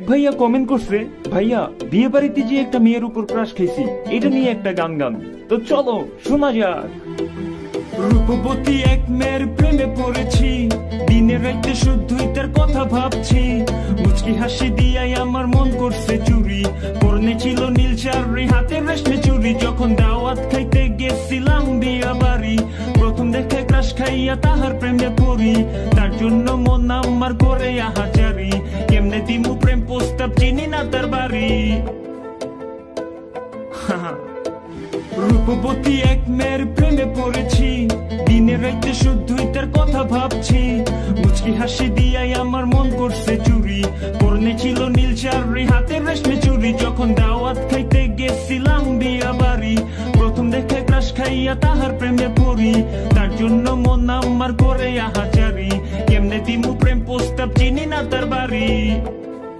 এক ভাইয়া কমেন্ট করছে, ভাইয়া বিয়ে বাড়িতে যে একটা মেয়ের উপর ক্রাশ খাইছি, এটা নিয়ে একটা গান গান। তো চলো শোনা যাক। রূপবতী এক মেয়ের প্রেমে পড়েছি, দিনে রাইতে শুধুই তার কথা ভাবছি। মুচকি হাসি দিয়াই আমার মন করছে চুরি, পরনে ছিল নীল শাড়ি, হাতে রেশমে চুরি। যখন দাওয়াত খাইতে গেছিলাম বিয়া বাড়ি, প্রথম দেখে ক্রাশ খাইয়া তাহার প্রেমে পড়ি। তার জন্য মন আমার করে আহাজারি, কেমনে দিমু প্রেম প্রস্তাব, চিনি না তার বাড়ি। রূপবতী এক মেয়ের প্রেমে পড়েছি, দিনে রাইতে শুধুই তার কথা ভাবছি। মুচকি হাসি দিয়াই আমার মন করছে চুরি, পরনে ছিল নীল শাড়ি, হাতে রেশমে চুরি। যখন দাওয়াত খাইতে গেছিলাম বিয়া বাড়ি, প্রথম দেখে ক্রাশ খাইয়া তাহার প্রেমে পড়ি। তার জন্য মন আমার করে আহাজারি, কেমনে দিমু প্রেম প্রস্তাব, চিনি না তার বাড়ি।